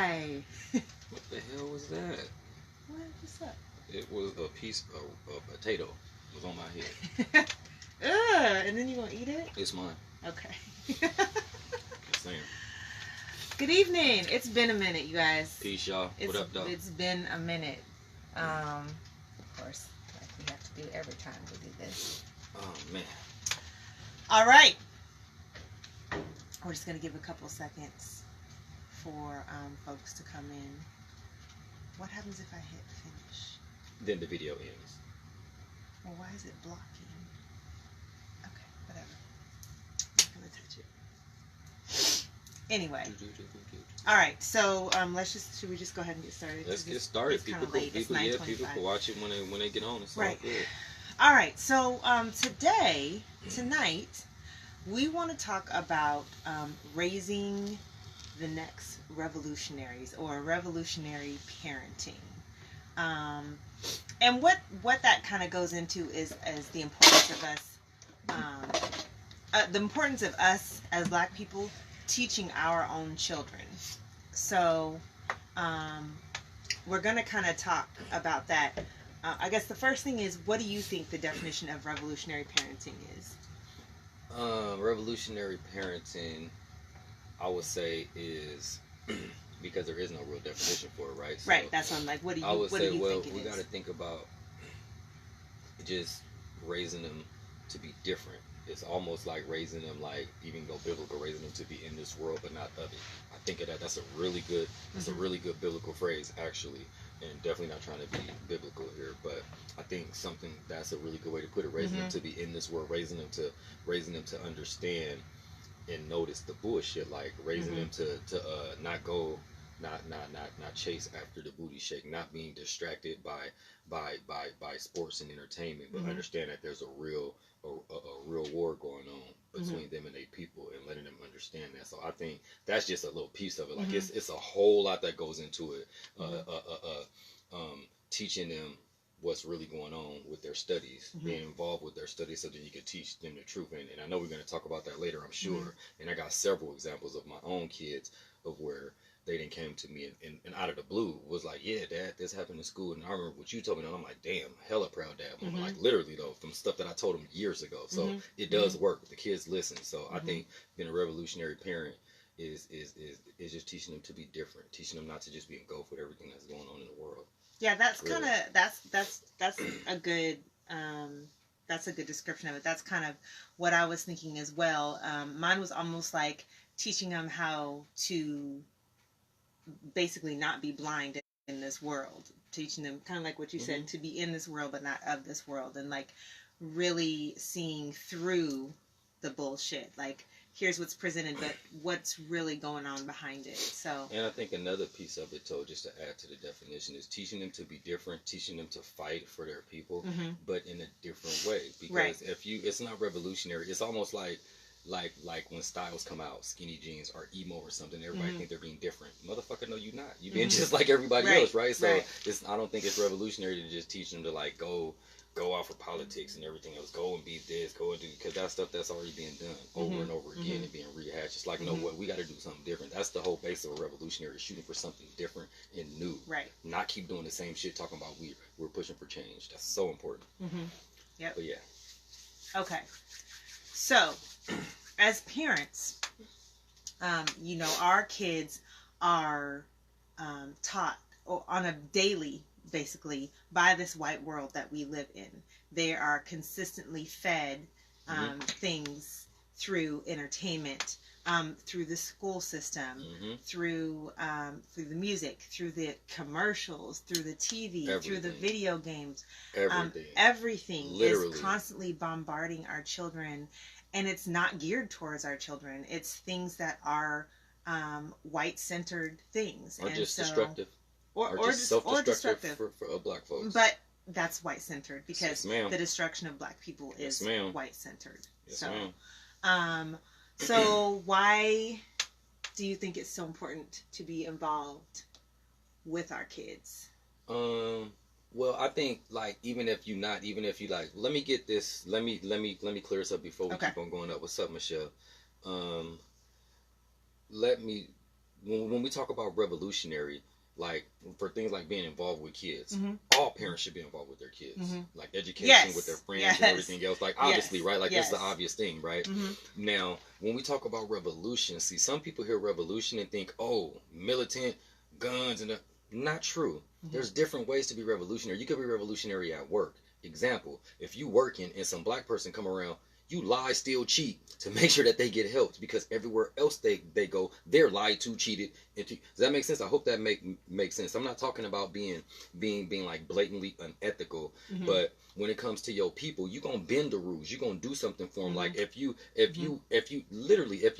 Hi. What the hell was that? What's up? It was a piece of a potato was on my head. Ugh, and then you gonna eat it? It's mine. Okay. Just saying. Good evening. It's been a minute, you guys. Peace, y'all. What up, though? It's been a minute. Of course, like we have to do every time we do this. Oh man. All right. We're just gonna give a couple seconds for folks to come in. What happens if I hit finish? Then the video ends. Well, why is it blocking? Okay, whatever. I'm not gonna touch it. Anyway. All right. So should we just go ahead and get started? Let's get started. It's kind of late. It's 9:25. People can watch it when they get home. It's right. all good. All right. So tonight, we want to talk about raising the next revolutionaries, or revolutionary parenting. And what that kind of goes into is the importance of us, as Black people, teaching our own children. So we're going to kind of talk about that. I guess the first thing is, what do you think the definition of revolutionary parenting is? Revolutionary parenting, I would say, is because there is no real definition for it, right? So right. That's what I'm like. What do you? I would say, think we got to think about just raising them to be different. It's almost like raising them, like, even go biblical, raising them to be in this world but not of it. I think of that. That's a really good. That's a really good biblical phrase, actually, and definitely not trying to be biblical here, but I think that's a really good way to put it. Raising them to be in this world, raising them to understand and notice the bullshit, like raising them to not go. Not chase after the booty shake, not being distracted by sports and entertainment, but understand that there's a real war going on between them and their people, and letting them understand that. So I think that's just a little piece of it. Like it's a whole lot that goes into it. Teaching them what's really going on with their studies, being involved with their studies, so that you can teach them the truth. And I know we're going to talk about that later, I'm sure. And I got several examples of my own kids of where they didn't came to me and out of the blue was like, yeah, Dad, this happened in school. And I remember what you told me, and I'm like, damn, hella proud dad. Like, literally, though, from stuff that I told them years ago. So it does work. The kids listen. So I think being a revolutionary parent is just teaching them to be different, teaching them not to just be engulfed with everything that's going on in the world. Yeah, that's really kind of that's a good that's a good description of it. That's kind of what I was thinking as well. Mine was almost like teaching them how to basically not be blind in this world, teaching them kind of like what you said, to be in this world but not of this world, and like really seeing through the bullshit. Like, here's what's presented, but what's really going on behind it. So, and I think another piece of it, too, just to add to the definition, is teaching them to be different, teaching them to fight for their people, but in a different way. Because if it's not revolutionary, it's almost like when styles come out, skinny jeans or emo or something, everybody think they're being different. Motherfucker, no, you not. You being just like everybody else, right? So I don't think it's revolutionary to just teach them to like go out for politics and everything else, go and be this, go and do, because that stuff that's already being done over and over again and being rehashed. It's like, no, what, we got to do something different. That's the whole base of a revolutionary, shooting for something different and new. Right. Not keep doing the same shit, talking about we're pushing for change. That's so important. Yep. But yeah. Okay. So, as parents, our kids are taught on a daily, basically, by this white world that we live in. They are consistently fed things through entertainment, through the school system, through the music, through the commercials, through the TV, through the video games. Everything Literally. is constantly bombarding our children, and it's not geared towards our children. It's things that are white-centered things. Or just destructive. Or just self-destructive for Black folks. But that's white-centered, because the destruction of Black people is white-centered. Yes, ma'am. So why do you think it's so important to be involved with our kids? Well, I think, like, even if you like, let me get this, let me clear this up before we keep on going up. What's up, Michelle? Let me when we talk about revolutionary, like for things like being involved with kids, Mm-hmm. all parents should be involved with their kids, Mm-hmm. like education Yes. with their friends Yes. and everything else. Like obviously, Yes. right? Like Yes. that's the obvious thing, right? Mm-hmm. Now, when we talk about revolution, see, some people hear revolution and think, oh, militant, guns, and not true. Mm-hmm. There's different ways to be revolutionary. You could be revolutionary at work. Example: if you working and some black person come around, you lie, steal, cheat to make sure that they get helped, because everywhere else they go, they're lied to, cheated. Does that make sense? I hope that makes sense. I'm not talking about being like blatantly unethical, Mm-hmm. but when it comes to your people, you gonna bend the rules. You gonna do something for them. Mm-hmm. Like if you literally if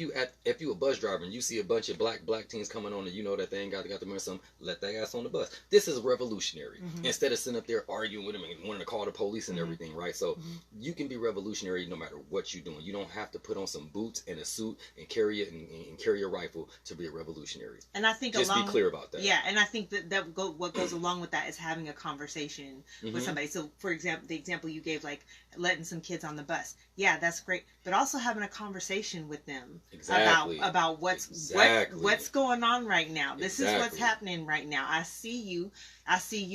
you a bus driver and you see a bunch of black teens coming on and you know that they ain't got the money, some let their ass on the bus. This is revolutionary. Mm-hmm. Instead of sitting up there arguing with them and wanting to call the police and Mm-hmm. everything, right? So Mm-hmm. you can be revolutionary no matter what you're doing. You don't have to put on some boots and a suit and carry it and carry a rifle to be a revolutionary. And I think just be clear about that. Yeah, and I think what goes along with that is having a conversation Mm-hmm. with somebody. So, for example, the example you gave, like letting some kids on the bus. Yeah, that's great, but also having a conversation with them Exactly. about what's going on right now. This is what's happening right now. I see you,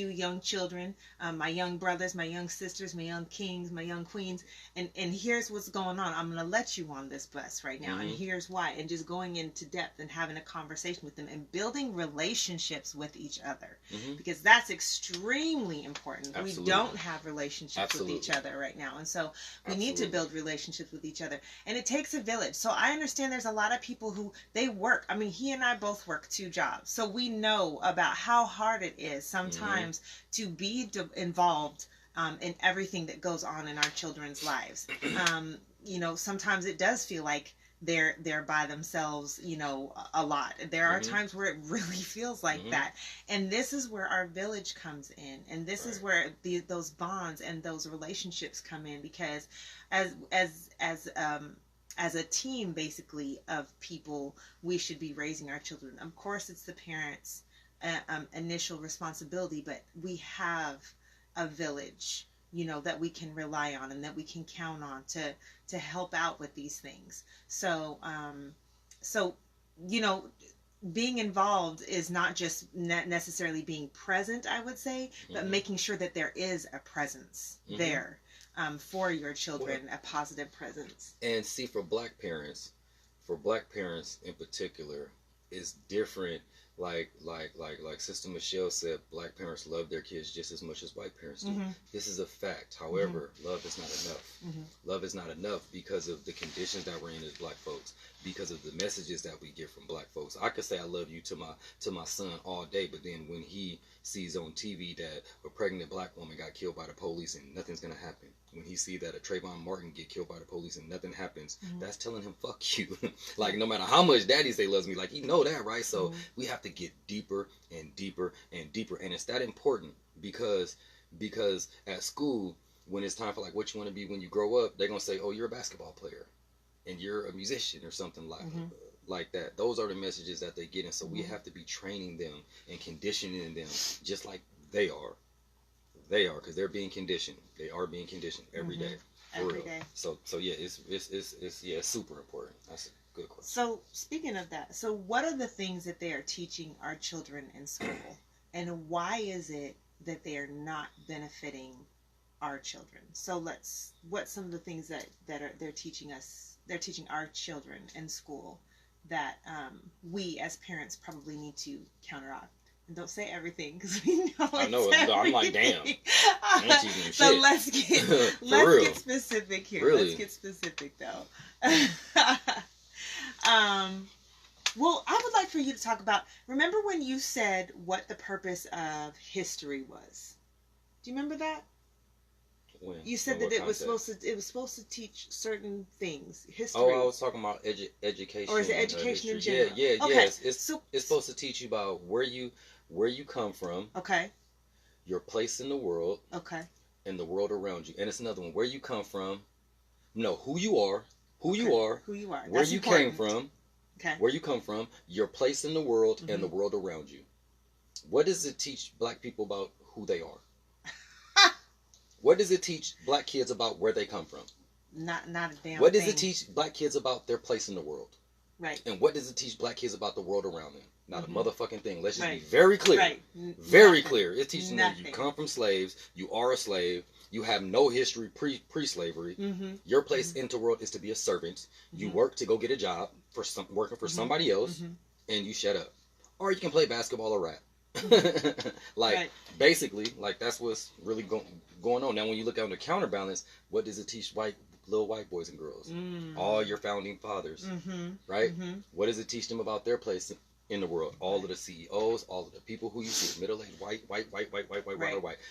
young children, my young brothers, my young sisters, my young kings, my young queens, and here's what's going on. I'm gonna let you on this bus right now, Mm-hmm. and here's why. And just going into depth and having a conversation with them and building relationships with each other, Mm-hmm. because that's extremely important. Absolutely. We don't have relationships Absolutely. with each other right now, and so we Absolutely. need to build relationships with each other, and it takes a village. So I understand there's a lot of people who they work. I mean, he and I both work 2 jobs, so we know about how hard it is sometimes to be involved in everything that goes on in our children's lives. You know, sometimes it does feel like they're by themselves, you know, a lot. There are times where it really feels like that, and this is where our village comes in, and this is where those bonds and those relationships come in, because as a team basically of people, we should be raising our children. Of course, it's the parents' initial responsibility, but we have a village, you know, that we can rely on and that we can count on to help out with these things. So you know, being involved is not just necessarily being present, I would say, but making sure that there is a presence there for your children, a positive presence. And see, for black parents in particular, is different. Like Sister Michelle said, black parents love their kids just as much as white parents do. This is a fact. However, love is not enough. Love is not enough because of the conditions that we're in as black folks, because of the messages that we get from black folks. I could say I love you to my son all day, but then when he sees on TV that a pregnant black woman got killed by the police and nothing's gonna happen, when he see that a Trayvon Martin get killed by the police and nothing happens, that's telling him fuck you. Like, no matter how much daddy say loves me, like, he know that, right? So we have to get deeper and deeper and deeper, and it's that important because at school, when it's time for like what you want to be when you grow up, they're gonna say, oh, you're a basketball player and you're a musician or something like that. Those are the messages that they get, and so we have to be training them and conditioning them just like they are, because they're being conditioned. They are being conditioned every day. Every day. So yeah, it's super important. That's a good question. So speaking of that, so what are the things that they are teaching our children in school, and why is it that they are not benefiting our children? So what's some of the things that they're teaching our children in school that we as parents probably need to counteract? And don't say everything, because we know I know. everything. I'm like, damn. I ain't teaching them So shit. let's get specific here. Really? Let's get specific though. Well, I would like for you to talk about. Remember when you said what the purpose of history was? Do you remember that? When? You said In that what it was supposed to teach certain things. History. Oh, I was talking about education. Or is it education in general? Yeah. Okay. It's supposed to teach you about where you come from. Okay. Your place in the world. Okay. And the world around you. And it's another one. Where you come from. No, who you are. Who you are. Where you came from. Okay. Where you come from. Your place in the world and the world around you. What does it teach black people about who they are? What does it teach black kids about where they come from? Not a damn What does thing. it teach black kids about their place in the world? Right. And what does it teach black kids about the world around them? Not a motherfucking thing. Let's just Right. be very clear. Right. Very Nothing. clear. It's teaching them you come from slaves, you are a slave, you have no history pre-slavery. Your place into the world is to be a servant. You work to go get a job for working for somebody else, and you shut up. Or you can play basketball or rap. Like, basically, like, that's what's really going on. Now, when you look on the counterbalance, what does it teach little white boys and girls? All your founding fathers, right? What does it teach them about their place in the world? All of the CEOs, all of the people who you see, middle-aged, white.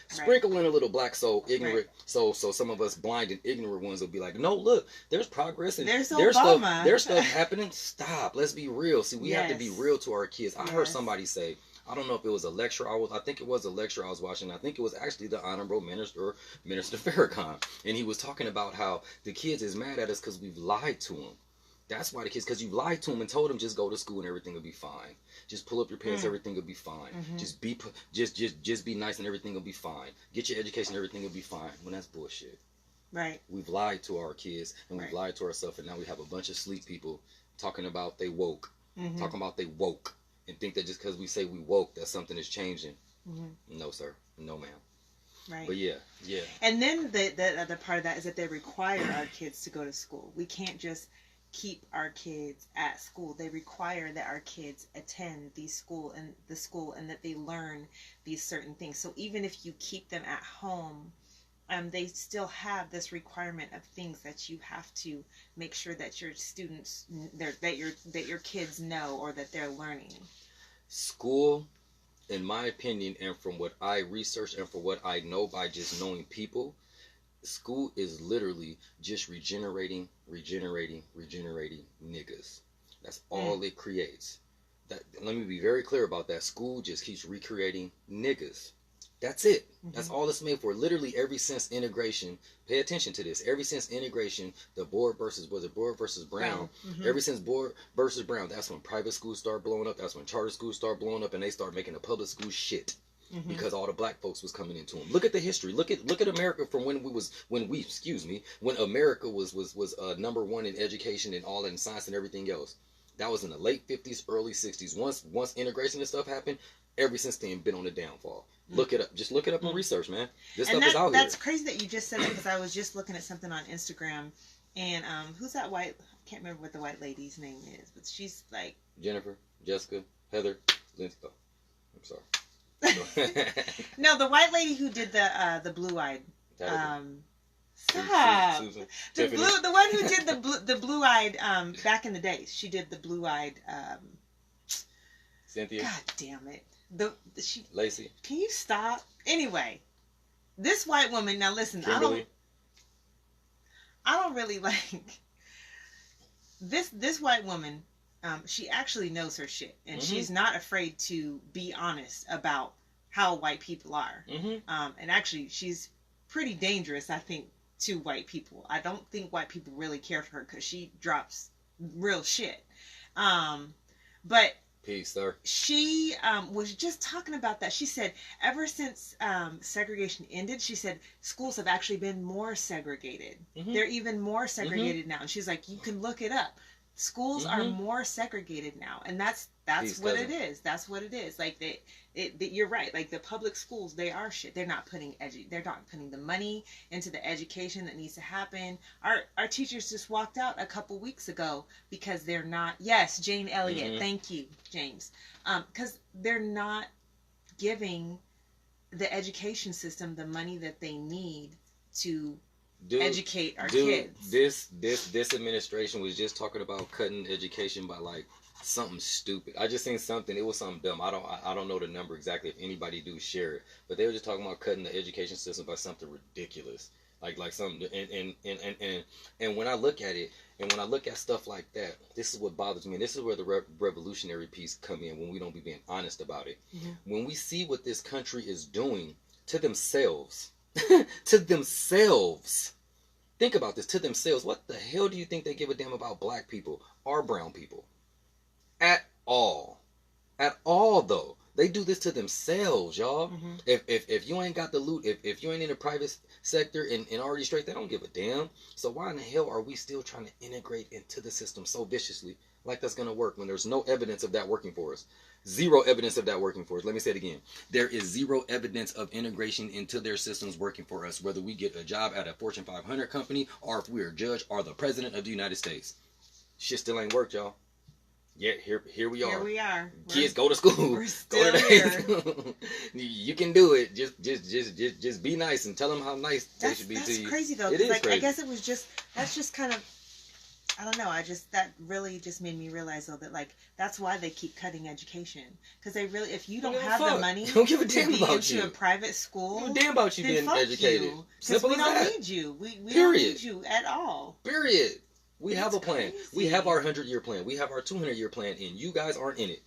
Sprinkle in a little black, so ignorant, so some of us blind and ignorant ones will be like, no, look, there's progress and there's stuff happening. Stop. Let's be real. See, we have to be real to our kids. I heard somebody say, I don't know if it was a lecture I think it was a lecture I was watching. I think it was actually the Honorable Minister Farrakhan, and he was talking about how the kids is mad at us because we've lied to them. That's why the kids, because you lied to them and told them just go to school and everything will be fine. Just pull up your pants, everything will be fine. Just be nice and everything will be fine. Get your education, everything will be fine. When that's bullshit. Right. We've lied to our kids and we've lied to ourselves, and now we have a bunch of sleep people talking about they woke, talking about they woke, and think that just because we say we woke that something is changing. No, sir. No, ma'am. Right. But yeah. And then the other part of that is that they require our kids to go to school. We can't just keep our kids at school. They require that our kids attend the school and that they learn these certain things. So even if you keep them at home, they still have this requirement of things that you have to make sure that your students, that your kids know, or that they're learning. School, in my opinion, and from what I researched and from what I know by just knowing people, school is literally just regenerating niggas. That's all it creates. Let me be very clear about that. School just keeps recreating niggas. That's it. That's all it's made for. Literally, ever since integration, pay attention to this. Ever since integration, the Board versus Brown. Ever since Board versus Brown, that's when private schools start blowing up. That's when charter schools start blowing up, and they start making the public schools shit. Because all the black folks was coming into them. Look at the history. Look at America from when America was number one in education and all in science and everything else. That was in the late 50s, early 60s. Once integration and stuff happened, ever since then been on the downfall. Look it up. Just look it up on research, man. This stuff is out here. That's crazy that you just said that, because I was just looking at something on Instagram, and who's that white? I can't remember what the white lady's name is, but she's like Jennifer, Jessica, Heather, Lindsay. Oh, I'm sorry. No, the white lady who did the blue-eyed. Stop. Susan, the one who did the blue-eyed back in the day. She did the blue-eyed. Cynthia. God damn it. Lacey. Can you stop? Anyway, this white woman. Now listen, Kimberly. I don't really like this white woman. She actually knows her shit, and she's not afraid to be honest about how white people are. And actually, she's pretty dangerous, I think, to white people. I don't think white people really care for her, because she drops real shit. But peace, sir. She was just talking about that. She said ever since segregation ended, she said schools have actually been more segregated. They're even more segregated now. And she's like, you can look it up. Schools are more segregated now, and that's Peace, what cousin. it is. That's what it is. Like you're right. Like the public schools, they are shit. They're not putting the money into the education that needs to happen. Our teachers just walked out a couple weeks ago because they're not. Yes, Jane Elliott. Thank you, James. Because they're not giving the education system the money that they need to educate our kids. This administration was just talking about cutting education by like something stupid. I just seen something. It was something dumb. I don't know the number exactly. If anybody do, share it. But they were just talking about cutting the education system by something ridiculous. Like something. And when I look at it, and when I look at stuff like that, this is what bothers me. And this is where the revolutionary piece come in, when we don't be being honest about it. When we see what this country is doing to themselves. To themselves. Think about this. To themselves. What the hell do you think they give a damn about black people or brown people? At all. At all, though. They do this to themselves, y'all. If you ain't got the loot, if you ain't in the private sector and already straight, they don't give a damn. So why in the hell are we still trying to integrate into the system so viciously like that's going to work when there's no evidence of that working for us. Zero evidence of that working for us. Let me say it again. There is zero evidence of integration into their systems working for us, whether we get a job at a Fortune 500 company or if we're a judge or the president of the United States. Shit still ain't worked, y'all. Yeah, here we are. Here we are. Kids, go to school. We're still here. You can do it. Just be nice and tell them how nice they should be to you. That's crazy though. It is like crazy. I guess that's just kind of, I don't know. That really just made me realize though that like that's why they keep cutting education, because they really, if you don't have the money don't give a to damn be about into you. a private school, Don't give a damn about you then being fuck educated. you, Simple we as that. don't need you. We don't Period. need you at all. Period. We have a That's plan. crazy. We have our 100-year plan. We have our 200-year plan, and you guys aren't in it.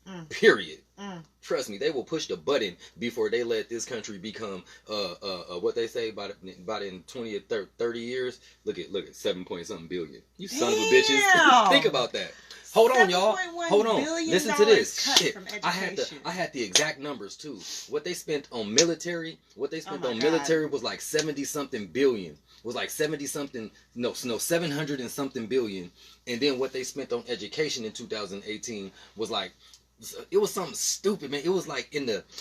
Mm. Period. Mm. Trust me, they will push the button before they let this country become what they say about in 20 or 30 years. Look at 7 point something billion. You son of a bitches. Think about that. Hold on, y'all. Hold on. Listen to this. Shit. I had the exact numbers too. What they spent on military, military was like 70 something billion. Was like 70 something, no, 700 and something billion. And then what they spent on education in 2018 was like, it was something stupid, man. It was like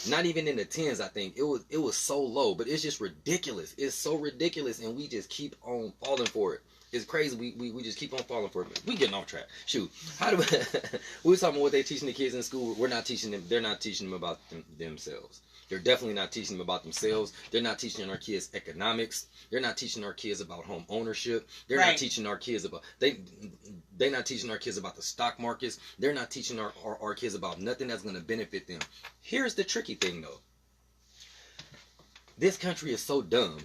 not even in the tens, I think. It was so low, but it's just ridiculous. It's so ridiculous, and we just keep on falling for it. It's crazy. We just keep on falling for it. We getting off track. Shoot. How do we were talking about what they teaching the kids in school. We're not teaching them. They're not teaching them about themselves. They're definitely not teaching them about themselves. They're not teaching our kids economics. They're not teaching our kids about home ownership. They're not teaching our kids about they're not teaching our kids about the stock markets. They're not teaching our kids about nothing that's going to benefit them. Here's the tricky thing though. This country is so dumb,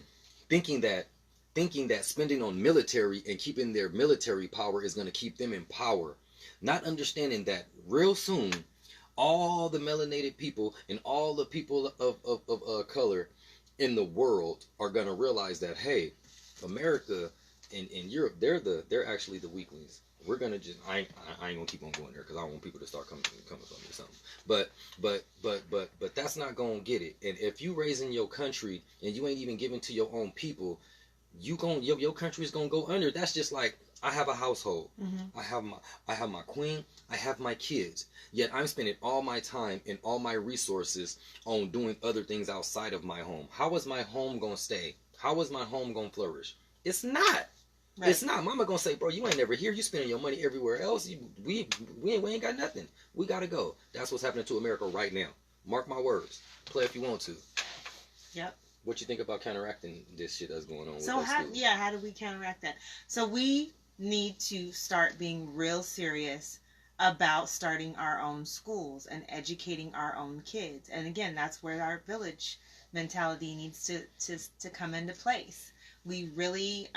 thinking that spending on military and keeping their military power is going to keep them in power, not understanding that real soon all the melanated people and all the people of color in the world are going to realize that, hey, America and Europe, they're actually the weaklings. We're going to just, I ain't going to keep on going there because I don't want people to start coming from me or something. But that's not going to get it. And if you raising your country and you ain't even giving to your own people, your country is going to go under. That's just like, I have a household. Mm-hmm. I have my queen. I have my kids. Yet I'm spending all my time and all my resources on doing other things outside of my home. How is my home gonna stay? How is my home gonna flourish? It's not. Right. It's not. Mama gonna say, bro, you ain't never here. You spending your money everywhere else. We ain't got nothing. We gotta go. That's what's happening to America right now. Mark my words. Play if you want to. Yep. What you think about counteracting this shit that's going on? So how do we counteract that? So we need to start being real serious about starting our own schools and educating our own kids. And again, that's where our village mentality needs to come into place. We really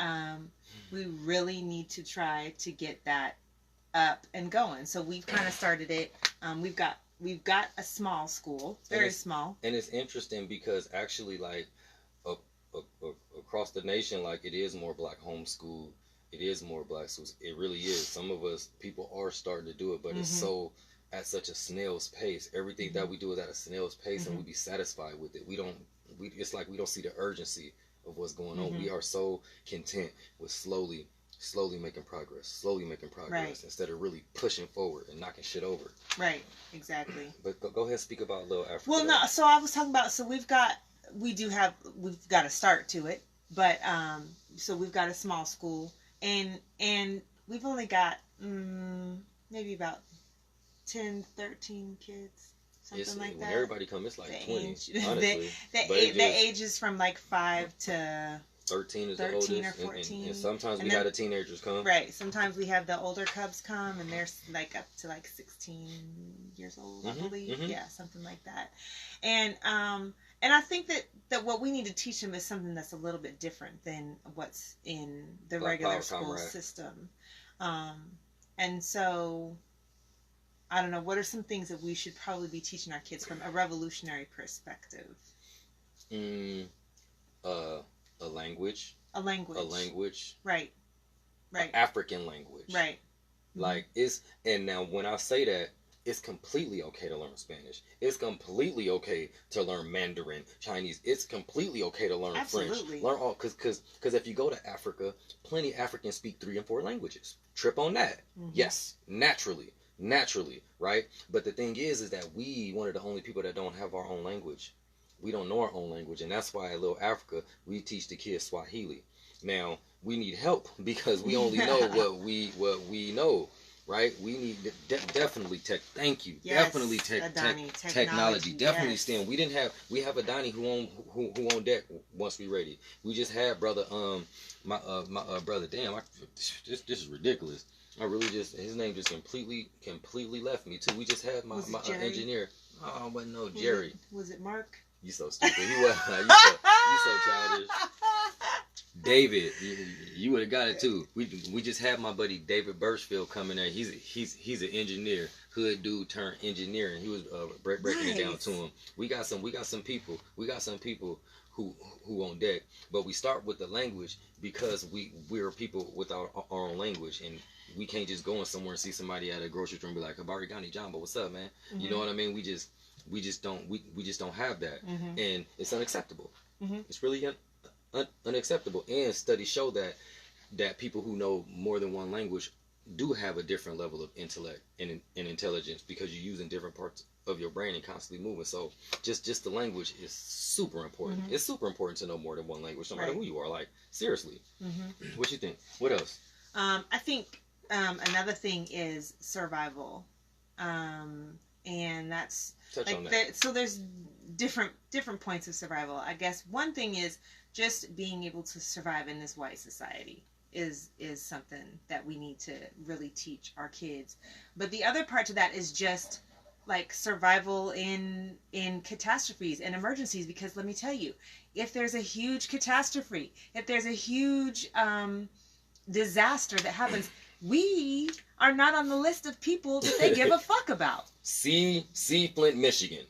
need to try to get that up and going. So we've kind of started it. We've got a small school, very small. And it's interesting because actually, like, across the nation, like, it is more black homeschool. It is more black schools. It really is. Some of us, people are starting to do it, but it's so at such a snail's pace. Everything that we do is at a snail's pace, and we be satisfied with it. It's like we don't see the urgency of what's going on. We are so content with slowly making progress, right, instead of really pushing forward and knocking shit over. Right, exactly. But go ahead and speak about Little Africa. Well, no, so I was talking about, so we've got a start to it, but so we've got a small school, and we've only got maybe about 10, 13 kids, something like that. When everybody comes, it's like the 20, age, honestly. The ages from like 5 to 13 is 13 the oldest, or 14. and sometimes we had the teenagers come. Right. Sometimes we have the older cubs come, and they're like up to like 16 years old, I believe. Yeah, something like that. And I think that what we need to teach them is something that's a little bit different than what's in the regular school system. And so, I don't know, what are some things that we should probably be teaching our kids from a revolutionary perspective? A language. Right. African language. Right. Like, and now when I say that, it's completely okay to learn Spanish. It's completely okay to learn Mandarin, Chinese. It's completely okay to learn French. Learn all, because if you go to Africa, plenty of Africans speak 3 and 4 languages. trip on that. Mm-hmm. Yes, naturally, right? But the thing is that we one of the only people that don't have our own language. We don't know our own language, and that's why at Little Africa we teach the kids Swahili. Now we need help because we only know what we know, right? We need definitely tech. Thank you. Yes, definitely technology. Definitely yes. STEM. We have a Donnie who on deck once we ready. We just had brother my brother. Damn, this is ridiculous. I really just his name just completely left me too. We just had my engineer. Oh, but no, Jerry. Was it Mark? You so stupid. He was. You so childish. David, you would have got it too. We just had my buddy David Birchfield coming there. He's an engineer, hood dude turned engineer, and he was breaking it down to him. We got some people who on deck, but we start with the language because we're people without our own language, and we can't just go in somewhere and see somebody at a grocery store and be like, Habari Gani Jumbo, what's up, man? Mm-hmm. You know what I mean? We just don't have that, mm-hmm. and it's unacceptable. Mm-hmm. It's really unacceptable. And studies show that people who know more than one language do have a different level of intellect and intelligence because you're using different parts of your brain and constantly moving. So just the language is super important. Mm-hmm. It's super important to know more than one language, no matter who you are. Like, seriously. Mm-hmm. What you think? What else? I think another thing is survival. And that's touch like on that. So there's different points of survival. I guess one thing is just being able to survive in this white society is something that we need to really teach our kids. But the other part to that is just like survival in catastrophes and emergencies, because let me tell you, if there's a huge catastrophe, if there's a huge disaster that happens, we are not on the list of people that they give a fuck about. See Flint, Michigan.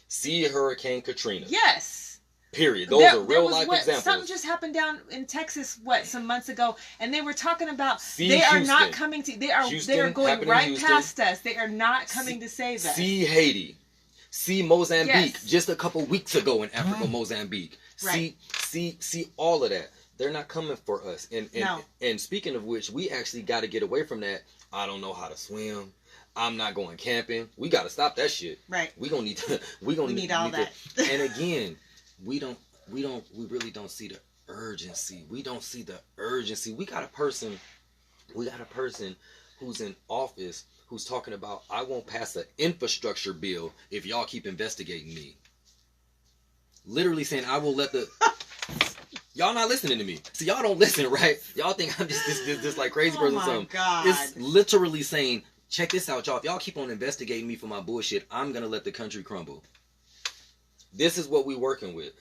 See Hurricane Katrina. Yes. Period. Those are real life examples. Something just happened down in Texas some months ago, and they were talking about they are not coming to. They are going right past us. They are not coming to save us. See Haiti. See Mozambique. Yes. Just a couple weeks ago in Africa, Mozambique. Right. See all of that. They're not coming for us. And speaking of which, we actually got to get away from that. I don't know how to swim. I'm not going camping. We got to stop that shit. Right. We gonna need to. We need all that. And again, we really don't see the urgency. We don't see the urgency. We got a person who's in office who's talking about, I won't pass an infrastructure bill if y'all keep investigating me. Literally saying, I will let the. Y'all not listening to me. So y'all don't listen, right? Y'all think I'm just this like crazy person or something. God. It's literally saying, check this out, y'all. If y'all keep on investigating me for my bullshit, I'm gonna let the country crumble. This is what we working with.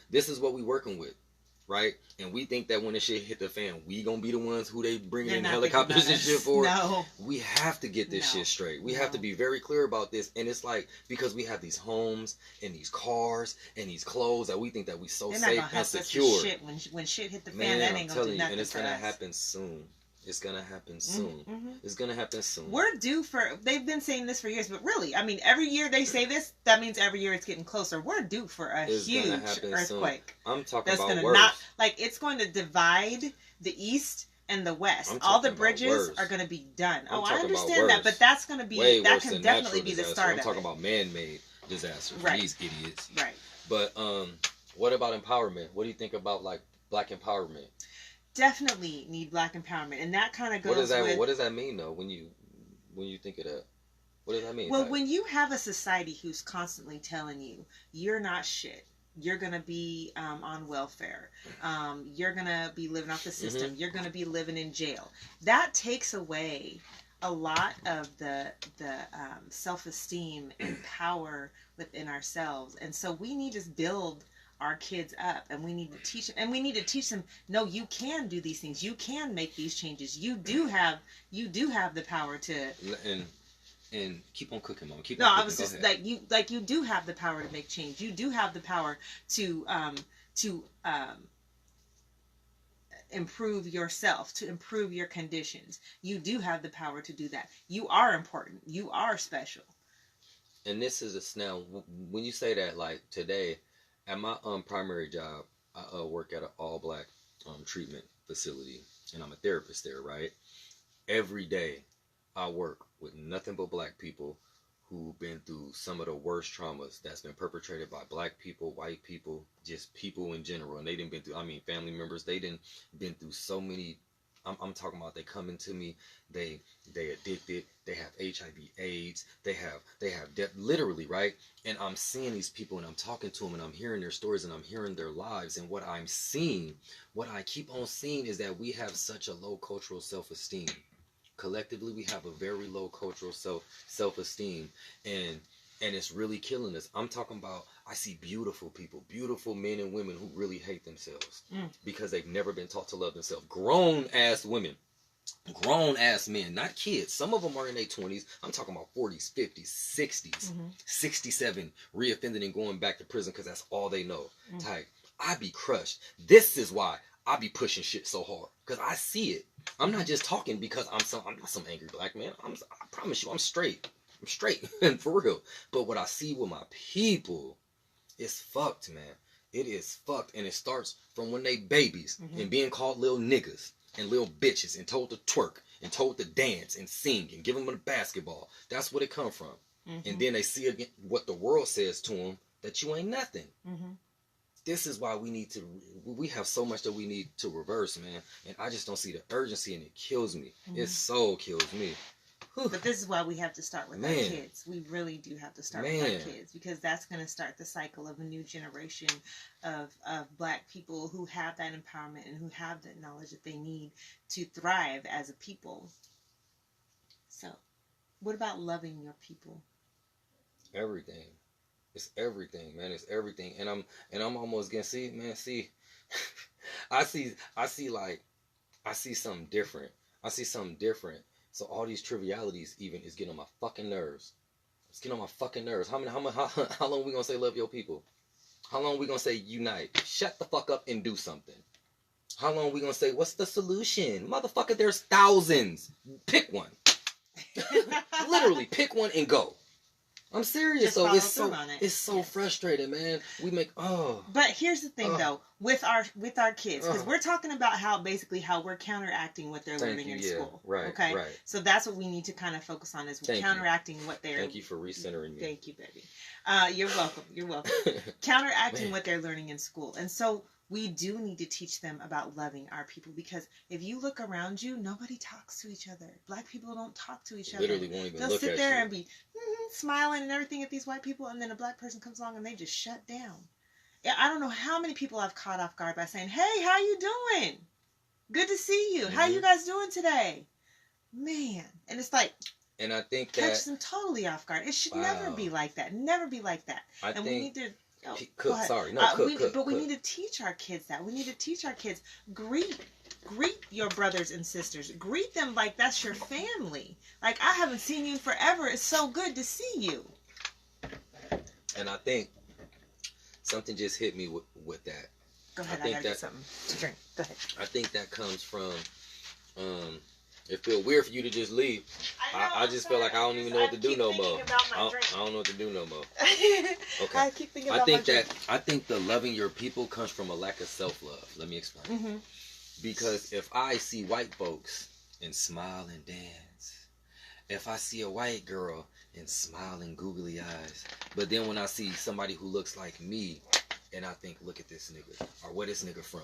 Right? And we think that when the shit hit the fan, we gonna be the ones who they bringing in helicopters and shit for. No. We have to get this shit straight. We have to be very clear about this. And it's like, because we have these homes and these cars and these clothes that we think that we so safe and secure. Shit. When shit hit the fan, that ain't gonna do nothing. And it's gonna happen soon. It's gonna happen soon. Mm-hmm. It's gonna happen soon. We're due for. They've been saying this for years, but really, I mean, every year they say this. That means every year it's getting closer. We're due for a huge earthquake. Soon. I'm talking that's about gonna worse. it's going to divide the east and the west. All the bridges are going to be done. I understand that, but that's going to be way that can definitely be the start. I'm talking about man-made disasters. Right. These idiots. Right. But what about empowerment? What do you think about like black empowerment? Definitely need black empowerment, and that kind of goes. What does that mean though? When you think of that, what does that mean? Well, when you have a society who's constantly telling you you're not shit, you're gonna be on welfare, you're gonna be living off the system, you're gonna be living in jail. That takes away a lot of the self-esteem and power within ourselves, and so we need to build our kids up, and we need to teach them, no, you can do these things, you can make these changes, you do have the power to and keep on cooking, Mom. I was just like you do have the power to make change, you do have the power to improve yourself, to improve your conditions. You do have the power to do that. You are important, you are special. And this is now when you say that, like today at my primary job, I work at an all-black treatment facility, and I'm a therapist there, right? every day I work with nothing but black people who've been through some of the worst traumas that's been perpetrated by black people, white people, just people in general. And they didn't been through, I mean, family members, they didn't been through so many. I'm talking about they come into me, they addicted, they have HIV, AIDS, they have death, literally, right? And I'm seeing these people and I'm talking to them and I'm hearing their stories and I'm hearing their lives. And what I'm seeing, what I keep on seeing is that we have such a low cultural self-esteem. Collectively, we have a very low cultural self-esteem, and it's really killing us. I'm talking about, I see beautiful people, beautiful men and women who really hate themselves because they've never been taught to love themselves. Grown ass women, grown ass men, not kids. Some of them are in their 20s. I'm talking about 40s, 50s, 60s, 67, reoffending and going back to prison because that's all they know. Type, I be crushed. This is why I be pushing shit so hard, because I see it. I'm not just talking because I'm not some angry black man. I promise you, I'm straight. I'm straight and for real. But what I see with my people is fucked, man. It is fucked, and it starts from when they babies and being called little niggas and little bitches and told to twerk and told to dance and sing and give them a basketball. That's what it come from. And then they see again what the world says to them, that you ain't nothing. This is why we have so much that we need to reverse, man. And I just don't see the urgency, and it kills me. It so kills me. Whew. But this is why we have to start with our kids. We really do have to start with our kids, because that's going to start the cycle of a new generation of black people who have that empowerment and who have that knowledge that they need to thrive as a people. So, what about loving your people? Everything. It's everything, man. It's everything. And I'm almost getting, see, man, see, I see something different. I see something different. So all these trivialities even is getting on my fucking nerves. It's getting on my fucking nerves. How long we gonna say love your people? How long we gonna say unite? Shut the fuck up and do something. How long we gonna say what's the solution? Motherfucker, there's thousands. Pick one. Literally pick one and go. I'm serious. So it's so frustrating, man. We make But here's the thing though, with our kids, because we're talking about how we're counteracting what they're learning in school. Right. Okay. Right. So that's what we need to kind of focus on, is counteracting what they're. Thank you for recentering me. Thank you, baby. You're welcome. You're welcome. Counteracting what they're learning in school, and so we do need to teach them about loving our people, because if you look around you, nobody talks to each other. Black people don't talk to each other. Literally won't even They'll look sit at there you. and be smiling and everything at these white people, and then a black person comes along and they just shut down. Yeah, I don't know how many people I've caught off guard by saying, "Hey, how you doing? Good to see you. How you guys doing today?" Man, and it's like, and I think that catches them totally off guard. It should never be like that. Never be like that. We need to. We need to teach our kids that. We need to teach our kids, greet your brothers and sisters. Greet them like that's your family. Like, I haven't seen you in forever. It's so good to see you. And I think something just hit me with that. Go ahead. I gotta get something to drink. Go ahead. I think that comes from it feels weird for you to just leave. I just feel like I don't even know what to do no more. I don't know what to do no more. Okay. I keep thinking about my drink. I think the loving your people comes from a lack of self-love. Let me explain. Because if I see white folks and smile and dance, if I see a white girl and smile and googly eyes, but then when I see somebody who looks like me and I think, look at this nigga, or where this nigga from,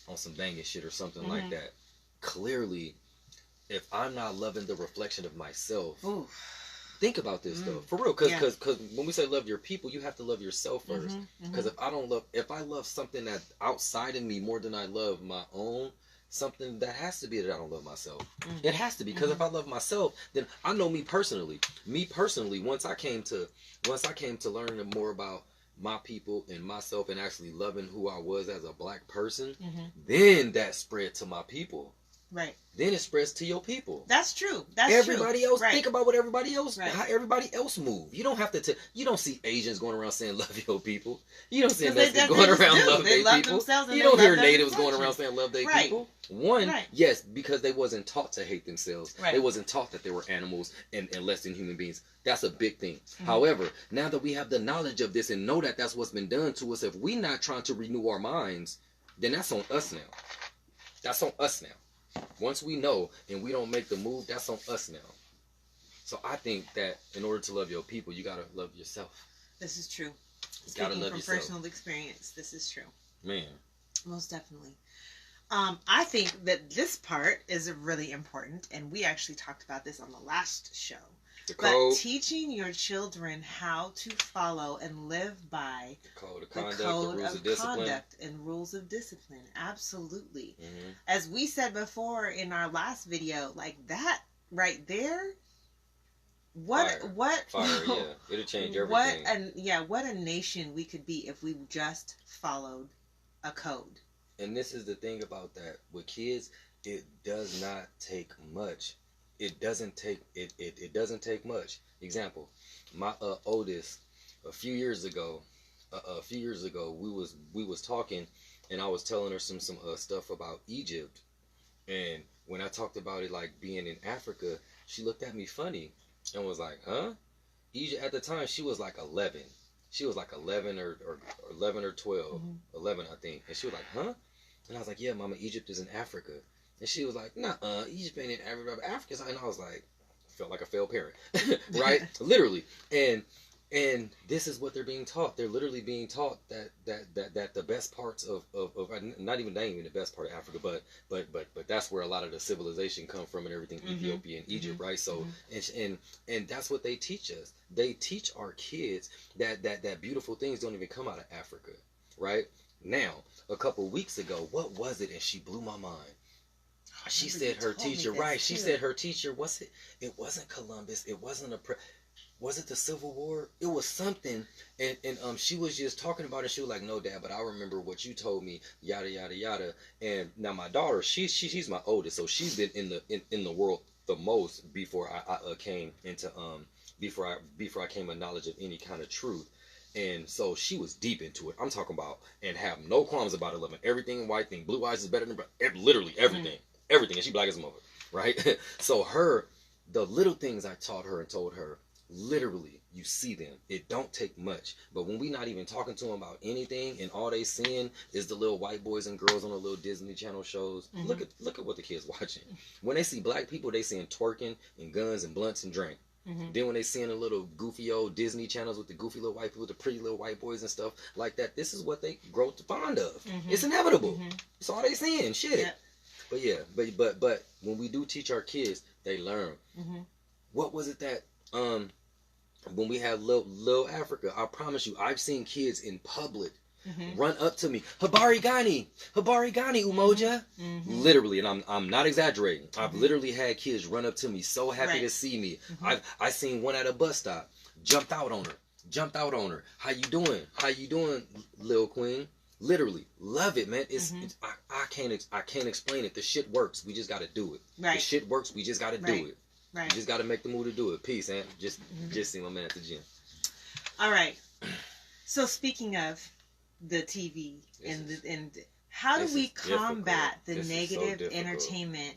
on some banging shit or something like that, clearly, if I'm not loving the reflection of myself, think about this though, for real, because when we say love your people, you have to love yourself first. Because if I love something that outside of me more than I love my own, something that has to be that I don't love myself. It has to be, because if I love myself, then I know me personally. Once I came to learn more about my people and myself and actually loving who I was as a black person, then that spread to my people. Right. Then it spreads to your people. That's true. Everybody else, right. Think about what everybody else, how everybody else move. You don't have to. You don't see Asians going around saying love your people. You don't see Mexicans going around love their people. You don't hear natives going around saying love their people. Yes, because they wasn't taught to hate themselves. They wasn't taught that they were animals and less than human beings. That's a big thing. However, now that we have the knowledge of this and know that that's what's been done to us, if we not trying to renew our minds, then that's on us now. That's on us now. Once we know and we don't make the move, that's on us now. So I think that in order to love your people, you gotta love yourself. This is true. You gotta Speaking love from yourself. personal experience, this is true. Man. Most definitely. I think that this part is really important, and we actually talked about this on the last show. The code. But teaching your children how to follow and live by The code of the conduct, code the rules of of discipline. conduct and rules of discipline. Absolutely. Mm-hmm. As we said before in our last video, like that right there, Fire, yeah. It'll change everything. What a nation we could be if we just followed a code. And this is the thing about that. With kids, it does not take much. It doesn't take much. Example, my oldest, a few years ago, we was talking, and I was telling her some stuff about Egypt, and when I talked about it like being in Africa, she looked at me funny and was like, "Huh?" Egypt at the time, she was like 11. She was like 11 or 11 or 12, 11 I think, and she was like, "Huh?" And I was like, "Yeah, Mama, Egypt is in Africa." And she was like, "Nah, Egypt ain't in Africa, Africa's." And I was like, felt like a failed parent, right? Literally. And this is what they're being taught. They're literally being taught that the best parts of not even the best part of Africa, but that's where a lot of the civilization come from and everything, Ethiopia and Egypt, right? So and that's what they teach us. They teach our kids that beautiful things don't even come out of Africa, right? Now, a couple weeks ago, what was it? And she blew my mind. She said her teacher, right? She said her teacher, what's it? It wasn't Columbus. It wasn't was it the Civil War? It was something. And she was just talking about it. She was like, "No, Dad, but I remember what you told me, yada, yada, yada." And now my daughter, she's my oldest. So she's been in the world the most before I came into, before I came to knowledge of any kind of truth. And so she was deep into it. I'm talking about, and have no qualms about it, loving everything white thing. Blue eyes is better than literally everything. Everything. And she black as a mother, right? So the little things I taught her and told her, literally, you see them. It don't take much. But when we not even talking to them about anything, and all they seeing is the little white boys and girls on the little Disney Channel shows, look at what the kids watching. When they see black people, they seeing twerking and guns and blunts and drink. Then when they seeing the little goofy old Disney channels with the goofy little white people, with the pretty little white boys and stuff like that, this is what they grow fond of. It's inevitable. It's all they seeing. Shit. Yeah. But yeah, but when we do teach our kids, they learn. What was it that when we had Lil Africa, I promise you, I've seen kids in public run up to me, Habari Gani, Umoja. Literally, and I'm not exaggerating. I've literally had kids run up to me, so happy to see me. I seen one at a bus stop, jumped out on her. How you doing, Lil Queen? Literally, love it, man. I can't explain it. The shit works. We just gotta do it. The shit works. We just gotta do it. You just gotta make the move to do it. Peace, and just see my man at the gym. All right. So speaking of the TV and how do we combat the negative entertainment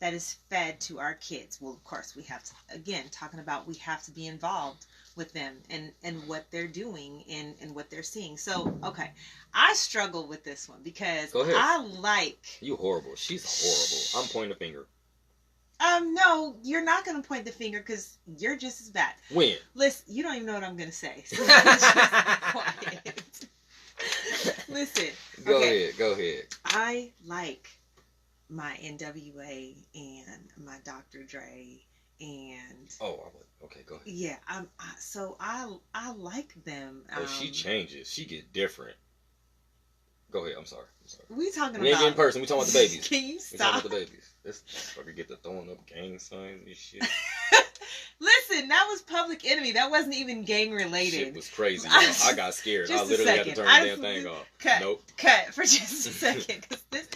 that is fed to our kids? Well, of course, we have to, again, talking about we have to be involved with them and what they're doing and what they're seeing. So, okay, I struggle with this one because I like... You horrible. She's horrible. I'm pointing the finger. No, you're not going to point the finger because you're just as bad. When? Listen, you don't even know what I'm going to say. So just quiet. Listen. Go ahead. I like my NWA and my Dr. Dre and... Oh, okay, go ahead. Yeah, so I like them. She changes. She get different. Go ahead. I'm sorry. We talking we ain't about... in person. We talking about the babies. Can you stop? We talking about the babies. This fucker get to throwing up gang signs and shit. Listen, that was Public Enemy. That wasn't even gang related. Shit was crazy. I got scared. I literally had to turn the damn thing off. Cut for just a second. Cause this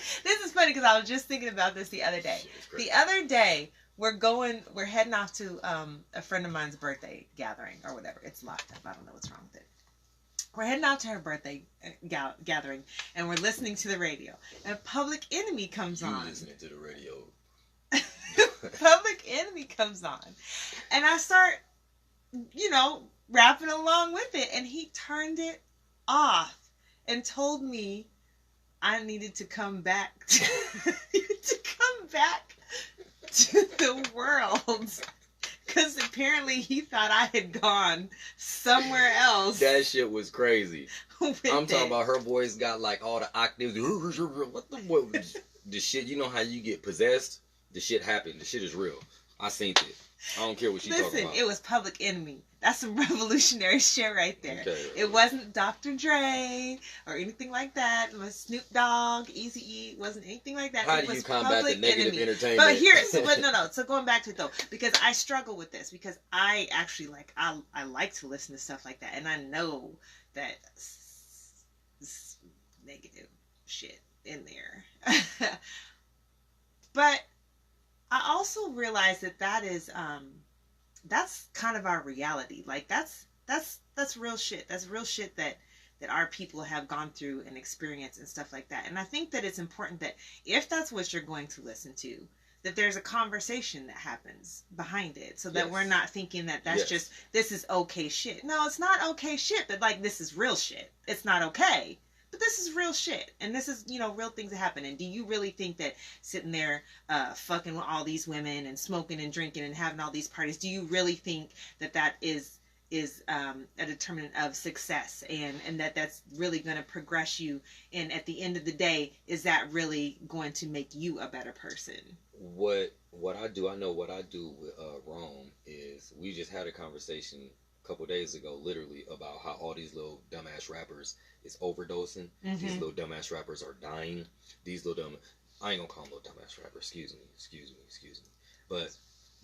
is funny because I was just thinking about this the other day. The other day, we're heading off to a friend of mine's birthday gathering or whatever. It's locked up. I don't know what's wrong with it. We're heading out to her birthday gathering, and we're listening to the radio. And Public Enemy comes on. You listening to the radio. Public Enemy comes on. And I start, rapping along with it. And he turned it off and told me I needed to come back. To come back to the world. Because apparently he thought I had gone somewhere else. That shit was crazy. I'm talking it. about her voice got like all the octaves. What the shit? You know how you get possessed? The shit happened. The shit is real. I seen it. I don't care what she talking about. Listen, it was Public Enemy. That's some revolutionary shit right there. Okay. It wasn't Dr. Dre or anything like that. It was Snoop Dogg, Eazy-E. It wasn't anything like that. How it do was you combat the negative entertainment? But here, no. So going back to it though, because I struggle with this because I actually I like to listen to stuff like that, and I know that negative shit in there. But I also realize that is that's kind of our reality. Like that's real shit. That's real shit that our people have gone through and experienced and stuff like that. And I think that it's important that if that's what you're going to listen to, that there's a conversation that happens behind it, so that we're not thinking that that's just, this is okay shit. No, it's not okay shit, but like, this is real shit. It's not okay, but this is real shit. And this is, real things that happen. And do you really think that sitting there fucking with all these women and smoking and drinking and having all these parties, do you really think that is a determinant of success, and that's really going to progress you? And at the end of the day, is that really going to make you a better person? What I do, I know what I do with Rome is, we just had a conversation a couple days ago, literally, about how all these little dumbass rappers is overdosing. Mm-hmm. These little dumbass rappers are dying. These little I ain't gonna call them little dumbass rappers. Excuse me.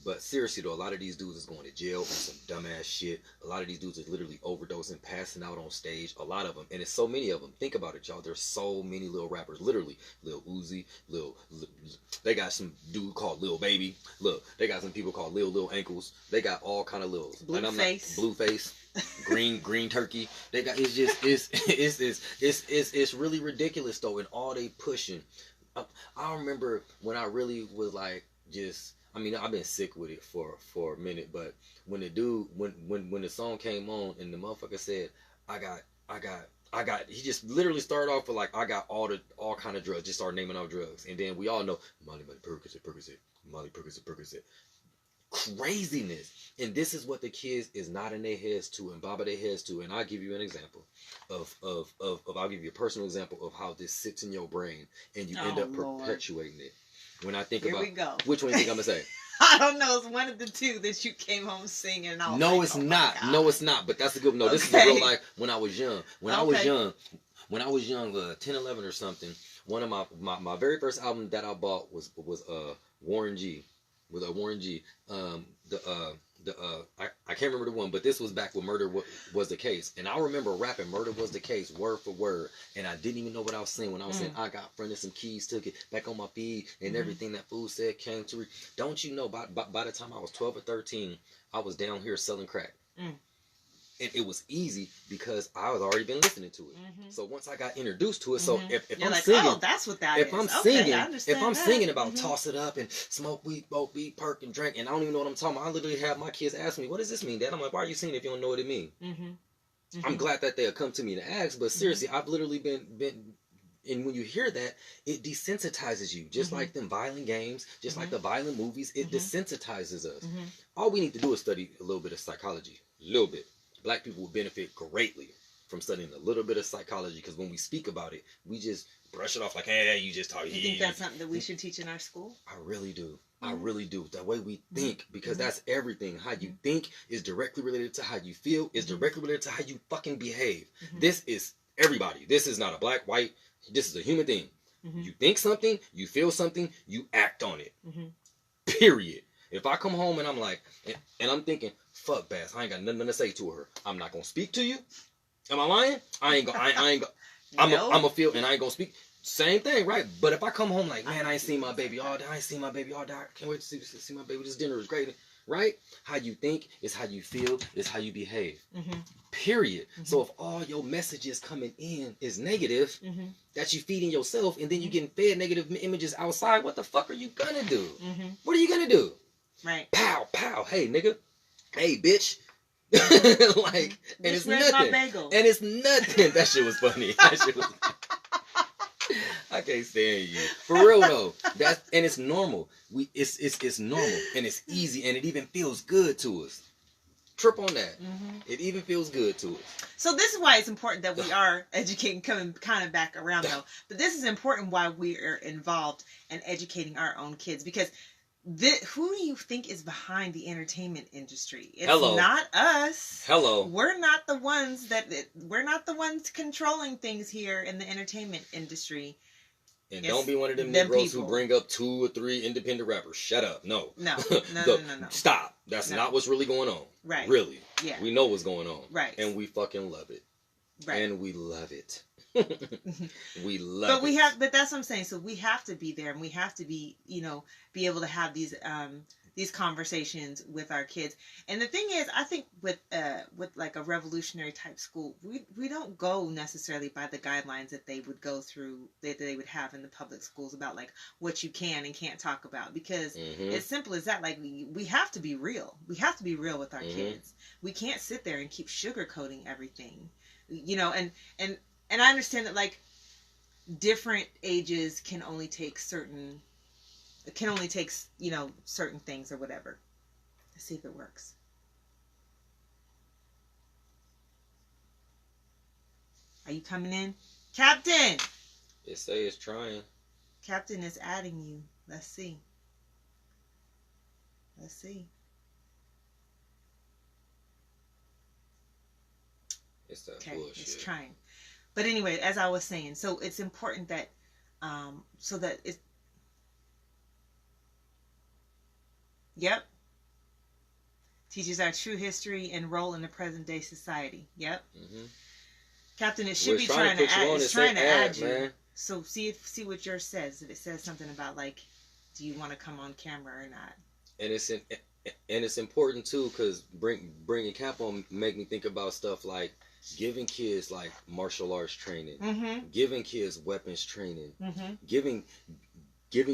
But seriously though, a lot of these dudes is going to jail on some dumbass shit. A lot of these dudes are literally overdosing, passing out on stage. A lot of them, and it's so many of them. Think about it, y'all. There's so many little rappers. Literally, Lil Uzi, they got some dude called Lil Baby. Look, they got some people called Lil Ankles. They got all kind of Lils. Blueface, green turkey. They got, it's really ridiculous though, and all they pushing. I remember when I really was like just. I mean, I've been sick with it for a minute, but when the dude, when the song came on and the motherfucker said, I got, he just literally started off with like, I got all kind of drugs, just started naming off drugs. And then we all know, Molly, Percocet, Molly, Percocet. Craziness. And this is what the kids is nodding their heads to and bobbing their heads to. And I'll give you an example of I'll give you a personal example of how this sits in your brain and you end up perpetuating it. When I think about, which one do you think I'm gonna say? I don't know. It's one of the two that you came home singing. And I was no, like, it's not. No, it's not. But that's a good one. No, this is a real life. When I was young. When I was young, 10, 11 or something. One of my very first album that I bought was Warren G. With a Warren G. I can't remember the one, but this was back when Murder was the Case, and I remember rapping "Murder Was the Case" word for word, and I didn't even know what I was saying when I was saying I got fronted some keys, took it back on my feed, and everything that fool said came to. Don't you know? By the time I was 12 or 13, I was down here selling crack. And it was easy because I was already been listening to it. So once I got introduced to it, so if I'm like, singing, oh, that's what that if is. I'm singing, if I'm singing about toss it up and smoke weed, perk and drink, and I don't even know what I'm talking about, I literally have my kids ask me, "What does this mean, Dad?" I'm like, "Why are you singing if you don't know what it means?" I'm glad that they'll come to me to ask, but seriously, I've literally been. And when you hear that, it desensitizes you, just like them violent games, just like the violent movies. It desensitizes us. All we need to do is study a little bit of psychology, a little bit. Black people will benefit greatly from studying a little bit of psychology, because when we speak about it, we just brush it off like, "Hey, you just talk." You think that's something that we should teach in our school? I really do. I really do. The way we think, because that's everything. How you think is directly related to how you feel, is directly related to how you fucking behave. This is everybody. This is not a black, white. This is a human thing. You think something, you feel something, you act on it. Period. If I come home and I'm like, and I'm thinking, fuck Bass, I ain't got nothing to say to her, I'm not gonna speak to you. Am I lying? I ain't gonna. I'm gonna feel, and I ain't gonna speak. Same thing, right? But if I come home like, man, I ain't seen my baby all day. I can't wait to see my baby. This dinner is great, right? How you think is how you feel, is how you behave. Period. So if all your messages coming in is negative, that you feeding yourself, and then you getting fed negative images outside, what the fuck are you gonna do? What are you gonna do? Right. Pow, pow. Hey, nigga. Hey, bitch. Like, and it's nothing. And it's nothing. That shit was funny. I I can't stand you. For real though. And it's normal. It's normal and it's easy and it even feels good to us. Trip on that. Mm-hmm. It even feels good to us. So this is why it's important that we are educating, coming kind of back around though. But this is important why we are involved in educating our own kids, because who do you think is behind the entertainment industry? It's not us. We're not the ones controlling things here in the entertainment industry. And don't be one of them Negroes who bring up 2 or 3 independent rappers. Shut up. No. No. Stop. That's not what's really going on. Right. Really. Yeah. We know what's going on. Right. And we fucking love it. Right. And we love it. We love but it. But that's what I'm saying. So we have to be there, and we have to be able to have these conversations with our kids. And the thing is, I think with like a revolutionary type school, we don't go necessarily by the guidelines that they would go through, that they would have in the public schools about like what you can and can't talk about, because it's simple as that. Like we have to be real. We have to be real with our kids. We can't sit there and keep sugarcoating everything, and I understand that like different ages can only take certain things or whatever. Let's see if it works. Are you coming in? Captain! It say it's trying. Captain is adding you. Let's see. It's that bullshit. It's trying. But anyway, as I was saying, so it's important that so that it's Yep. Teaches our true history and role in the present day society. Yep. Captain, it should be trying to add. It's trying to add you. Man. So see what yours says. If it says something about like, do you want to come on camera or not? And it's important too, because bringing Cap on make me think about stuff like giving kids like martial arts training, giving kids weapons training, giving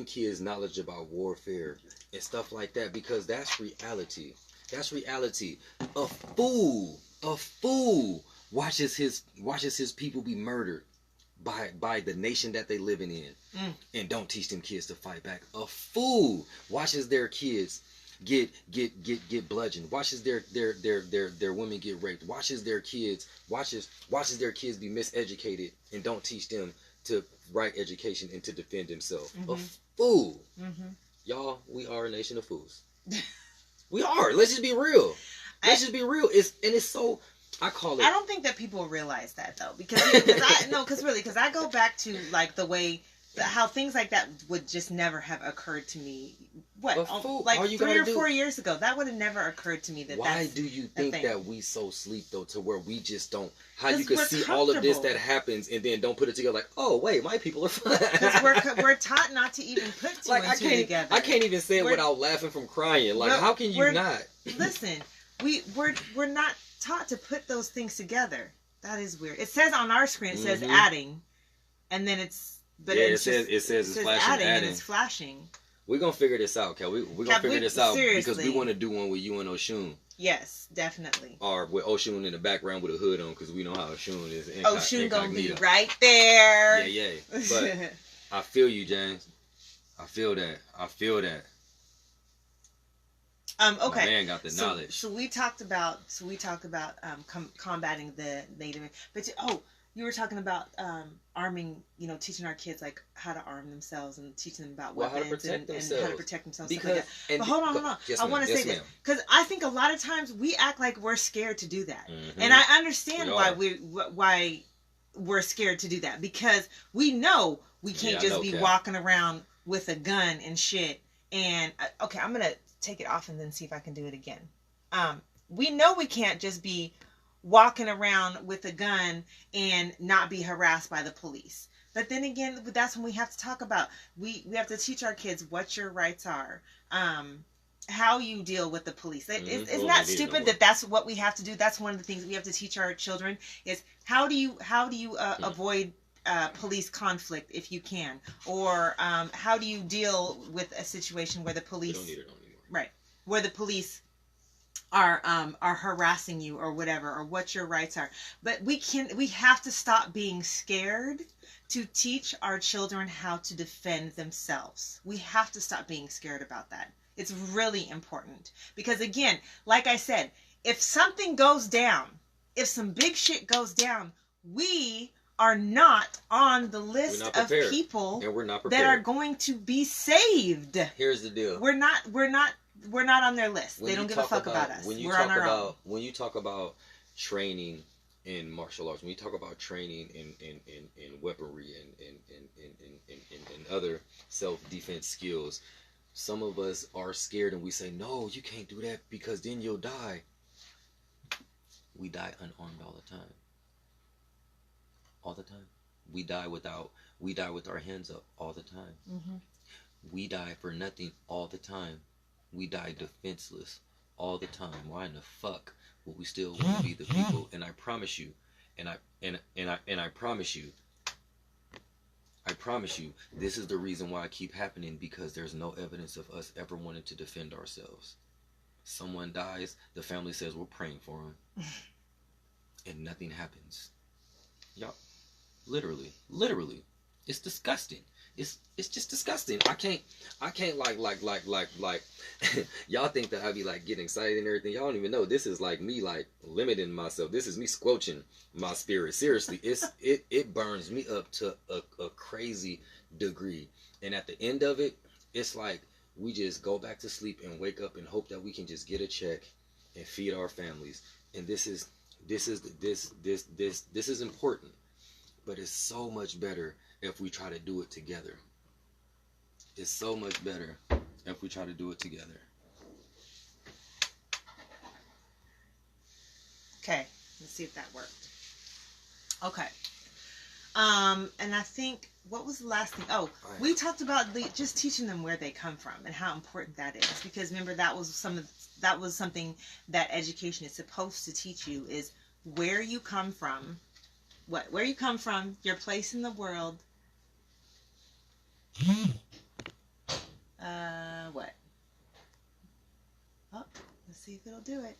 kids knowledge about warfare and stuff like that, because that's reality. That's reality. A fool watches his people be murdered by the nation that they living in, and don't teach them kids to fight back. A fool watches their kids get bludgeoned, watches their women get raped, watches their kids be miseducated, and don't teach them to right education and to defend themselves. A fool. Y'all, we are a nation of fools. We are. Let's just be real. Let's just be real. It's so, I call it. I don't think that people realize that though, because I go back to like the way how things like that would just never have occurred to me. Like 3 or 4 years ago, that would have never occurred to me. Why do you think that we so sleep though, to where we just don't? How you can see all of this that happens and then don't put it together? Like, oh wait, my people are fine. Because we're taught not to even put two and two together. I can't even say it without laughing from crying. Like, how can you not? Listen, we're not taught to put those things together. That is weird. It says on our screen, it says adding, and then it's. But yeah, it says it's flashing adding. And it's flashing. We're going to figure this out, Kel. We're going to figure this out because we want to do one with you and Oshun. Yes, definitely. Or with Oshun in the background with a hood on, because we know how Oshun is. Oshun going to be right there. Yeah. But I feel you, James. I feel that. Okay. My man got the knowledge. So we talked about combating the native. But you were talking about arming, teaching our kids like how to arm themselves and teaching them about weapons and how to protect themselves. But hold on. Yes, I want to say this because I think a lot of times we act like we're scared to do that, and I understand why we're scared to do that, because we know we can't just be walking around with a gun and shit. And okay, I'm gonna take it off and then see if I can do it again. We know we can't just be walking around with a gun and not be harassed by the police. But then again, that's when we have to talk about, we have to teach our kids what your rights are, how you deal with the police. It's not stupid that that's what we have to do. That's one of the things we have to teach our children is how do you avoid police conflict if you can, or how do you deal with a situation where the police, where the police are harassing you or whatever, or what your rights are. But we have to stop being scared to teach our children how to defend themselves. We have to stop being scared about that. It's really important, because again, like I said, if something goes down, if some big shit goes down, we are not on the list of people and we're not that are going to be saved. Here's the deal. We're not on their list. They don't give a fuck about us. We're on our own. When you talk about training in martial arts, when you talk about training in weaponry and other self-defense skills, some of us are scared and we say, no, you can't do that because then you'll die. We die unarmed all the time. All the time. We die with our hands up all the time. Mm-hmm. We die for nothing all the time. We die defenseless all the time. Why in the fuck would we still want to be the people? And I promise you, I promise you, this is the reason why it keep happening, because there's no evidence of us ever wanting to defend ourselves. Someone dies, the family says we're praying for them, and nothing happens. Y'all, literally, it's disgusting. It's just disgusting. I can't like y'all think that I be like getting excited and everything. Y'all don't even know this is like me like limiting myself. This is me squelching my spirit. Seriously, it burns me up to a crazy degree. And at the end of it, it's like we just go back to sleep and wake up and hope that we can just get a check and feed our families. And this is important, but it's so much better if we try to do it together. It's so much better if we try to do it together. Okay, let's see if that worked. Okay. And I think, what was the last thing? Oh, we talked about just teaching them where they come from and how important that is. Because remember, that was something that education is supposed to teach you, is where you come from, where you come from, your place in the world. What? Oh, let's see if it'll do it.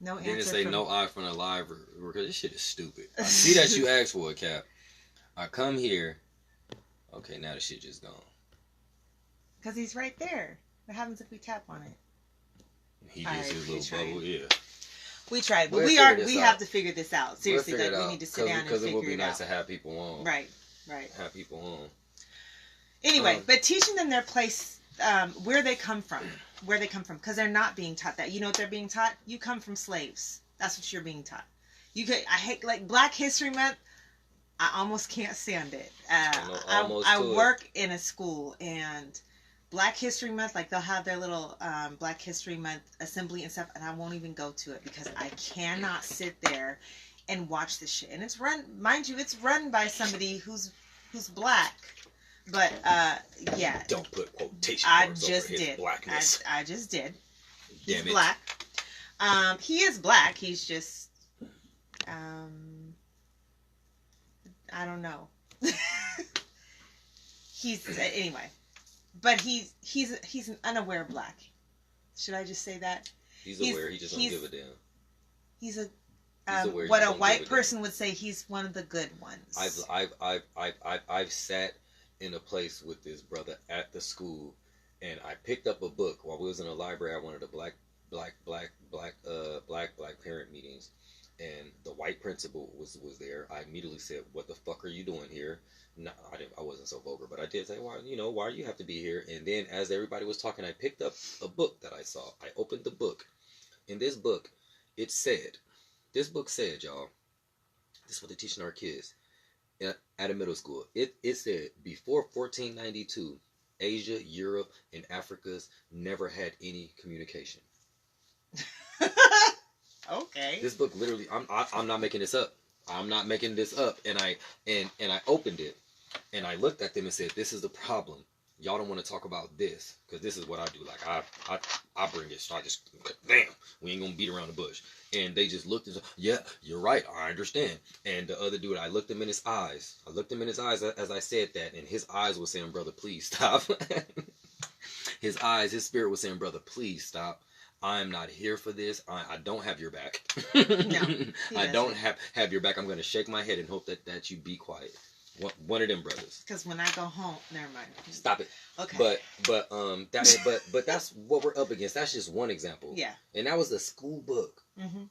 No answer. Didn't say no eye from the live, because this shit is stupid. I see that you asked for it, Cap. I come here. Okay, now the shit just gone. Because he's right there. What happens if we tap on it? He just his little bubble, yeah. We tried, but we have to figure this out. Seriously, we need to sit down and figure it out. Because it would be nice to have people on. Right. Have people on. Anyway, but teaching them their place, where they come from, because they're not being taught that. You know what they're being taught? You come from slaves. That's what you're being taught. I hate, like, Black History Month. I almost can't stand it. I work in a school, and Black History Month, like, they'll have their little Black History Month assembly and stuff, and I won't even go to it because I cannot sit there and watch this shit. And it's run, mind you, it's run by somebody who's black. But yeah. Don't put quotation marks over his blackness. I just did. Damn He's it. black. He is black. He's just I don't know. He's anyway. But he's an unaware black. Should I just say that? He's aware. He just don't give a damn. He's a what a white person would say. He's one of the good ones. I've sat in a place with this brother at the school, and I picked up a book while we was in a library. I wanted a black parent meetings, and the white principal was there. I immediately said, "What the fuck are you doing here?" No, I wasn't so vulgar, but I did say, "Why do you have to be here?" And then as everybody was talking, I picked up a book that I saw. I opened the book. In this book, this book said, y'all, this is what they're teaching our kids at a middle school. It said, before 1492, Asia, Europe, and Africa's never had any communication. Okay. This book literally, I'm not making this up. I'm not making this up. And I opened it, and I looked at them and said, "This is the problem. Y'all don't want to talk about this, because this is what I do. Like I bring it. So I just, damn, we ain't gonna beat around the bush." And they just looked and said, "Yeah, you're right. I understand." And the other dude, I looked him in his eyes. As I said that, and his eyes were saying, "Brother, please stop." His spirit was saying, "Brother, please stop. I'm not here for this. I don't have your back. No, I don't have your back. I'm going to shake my head and hope that you be quiet. One of them brothers. Because when I go home, never mind. Stop it. Okay. But that's what we're up against. That's just one example. Yeah. And that was a school book. Mm-hmm.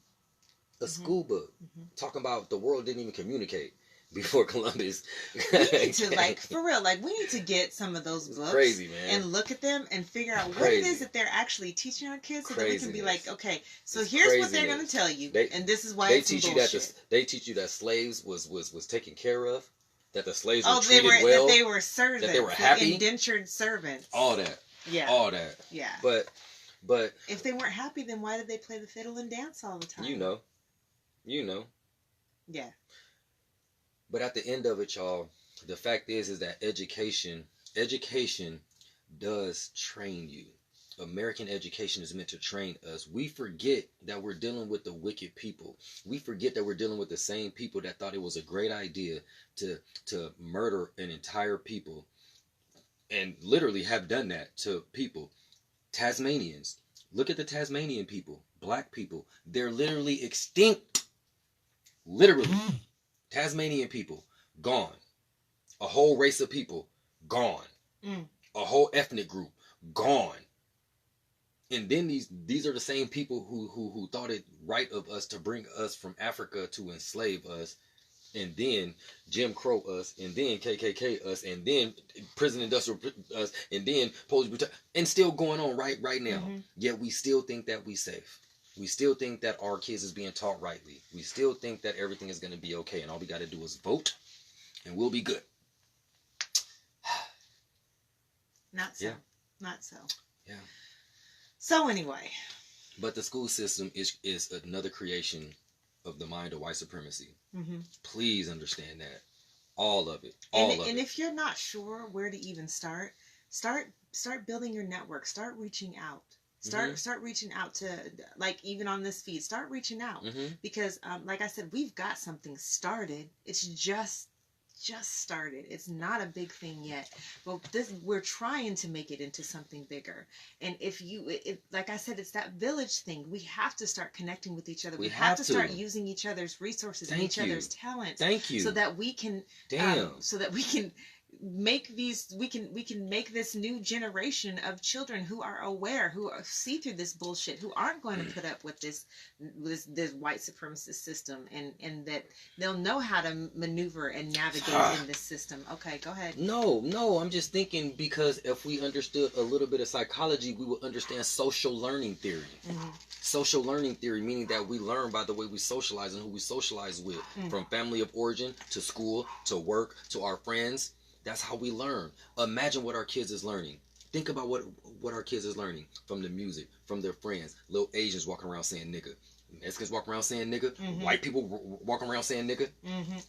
A school book talking about the world didn't even communicate before Columbus. We need to, like, for real, like, we need to get some of those books crazy, man. and look at them and figure out what it is that they're actually teaching our kids, so that we can be like, okay, so here's what they're going to tell you, and this is why they it's teach you bullshit. that they teach you that slaves was taken care of, that the slaves were treated well, that they were servants, that they were happy, indentured servants, all that, all that, But if they weren't happy, then why did they play the fiddle and dance all the time? You know. Yeah. But at the end of it, y'all, the fact is that education does train you. American education is meant to train us. We forget that we're dealing with the wicked people. We forget that we're dealing with the same people that thought it was a great idea to murder an entire people, and literally have done that to people. Tasmanians. Look at the Tasmanian people. Black people. They're literally extinct. Literally. Tasmanian people, gone. A whole race of people, gone. A whole ethnic group, gone. And then these are the same people who thought it right of us to bring us from Africa to enslave us, and then Jim Crow us, and then KKK us, and then prison industrial us, and then police brutality, and still going on right now. Yet we still think that we safe. We still think that our kids is being taught rightly. We still think that everything is going to be okay, and all we got to do is vote, and we'll be good. Not so. Yeah. Not so. Yeah. So anyway. But the school system is another creation of the mind of white supremacy. Please understand that. All of it. And if you're not sure where to even start building your network. Start reaching out. Start reaching out to, like, even on this feed, start reaching out, because like I said, we've got something started. It's just started. It's not a big thing yet, but we're trying to make it into something bigger. And like I said, it's that village thing. We have to start connecting with each other. We have to start using each other's resources and each other's talents. Thank you. So that we can make we can make this new generation of children who are aware, who see through this bullshit, who aren't going to put up with this white supremacist system, and that they'll know how to maneuver and navigate in this system. Okay, go ahead. No, I'm just thinking, because if we understood a little bit of psychology, we would understand social learning theory. Social learning theory, meaning that we learn by the way we socialize and who we socialize with, from family of origin to school to work to our friends. That's how we learn. Imagine what our kids is learning. Think about what our kids is learning from the music, from their friends. Little Asians walking around saying nigga. Mexicans walking around saying nigga. White people walking around saying nigga.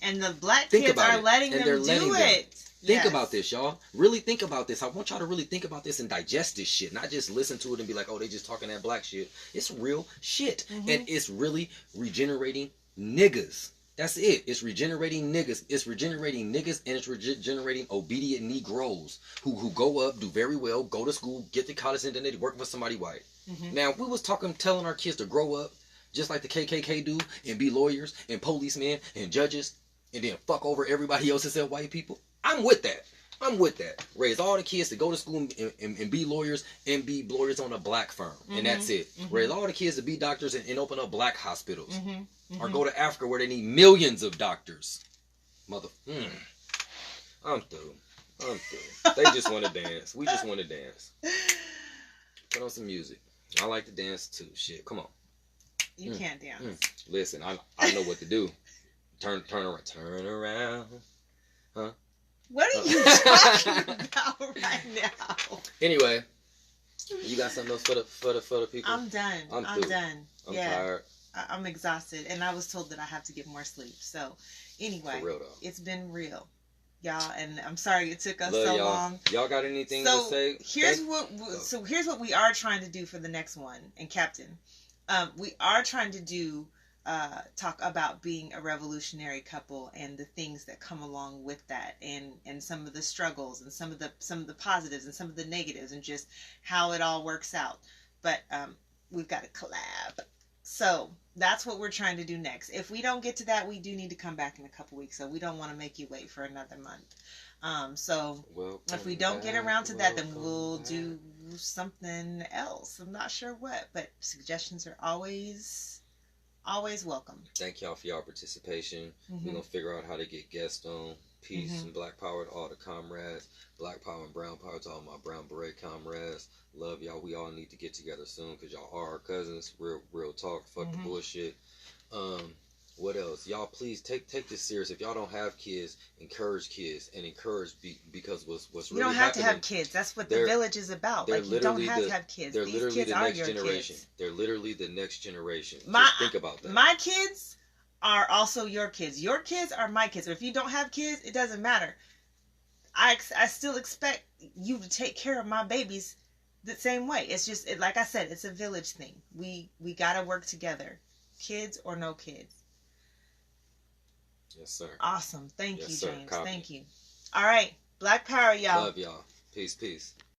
And the black kids are letting them do it. Think about this, y'all. Really think about this. I want y'all to really think about this and digest this shit. Not just listen to it and be like, oh, they just talking that black shit. It's real shit. And it's really regenerating niggas. That's it. It's regenerating niggas. It's regenerating niggas, and it's regenerating obedient Negroes who go up, do very well, go to school, get to college, and then they work for somebody white. Now, if we was telling our kids to grow up just like the KKK do and be lawyers and policemen and judges and then fuck over everybody else except white people, I'm with that. Raise all the kids to go to school and be lawyers, and be lawyers on a black firm. And that's it. Raise all the kids to be doctors and open up black hospitals. Or go to Africa where they need millions of doctors. I'm through. They just want to dance. We just want to dance. Put on some music. I like to dance too. Shit, come on. You can't dance. Listen, I know what to do. Turn around. Huh? What are you talking about right now? Anyway, you got something else for the people? I'm done. I'm done. I'm tired. I'm exhausted, and I was told that I have to get more sleep. So, anyway, for real, though. It's been real, y'all, and I'm sorry it took us Love so y'all. long. Y'all got anything to say? Here's what we are trying to do for the next one, and Captain, we are trying to do talk about being a revolutionary couple and the things that come along with that, and some of the struggles and some of the positives and some of the negatives, and just how it all works out. But we've got to collab. So that's what we're trying to do next. If we don't get to that, we do need to come back in a couple weeks. So we don't want to make you wait for another month. So if we don't get around to that, then we'll do something else. I'm not sure what, but suggestions are always welcome. Thank y'all for y'all participation. Mm-hmm. We're gonna figure out how to get guests on. Peace Mm-hmm. and Black Power to all the comrades. Black Power and Brown Power to all my Brown Beret comrades. Love y'all. We all need to get together soon because y'all are our cousins. Real talk. Fuck the bullshit. What else? Y'all please take this serious. If y'all don't have kids, encourage kids and encourage because what's really you don't have happening, to have kids. That's what the village is about. Like you don't have to have kids. They're These literally kids the are next your generation. kids. They're literally the next generation. Just think about that. My kids are also your kids. Your kids are my kids. Or if you don't have kids, it doesn't matter. I still expect you to take care of my babies the same way. It's just like I said, it's a village thing. We gotta work together, kids or no kids. Yes, sir. Awesome. Thank you, sir. James. Copy. Thank you. All right. Black Power, y'all. Love y'all. Peace.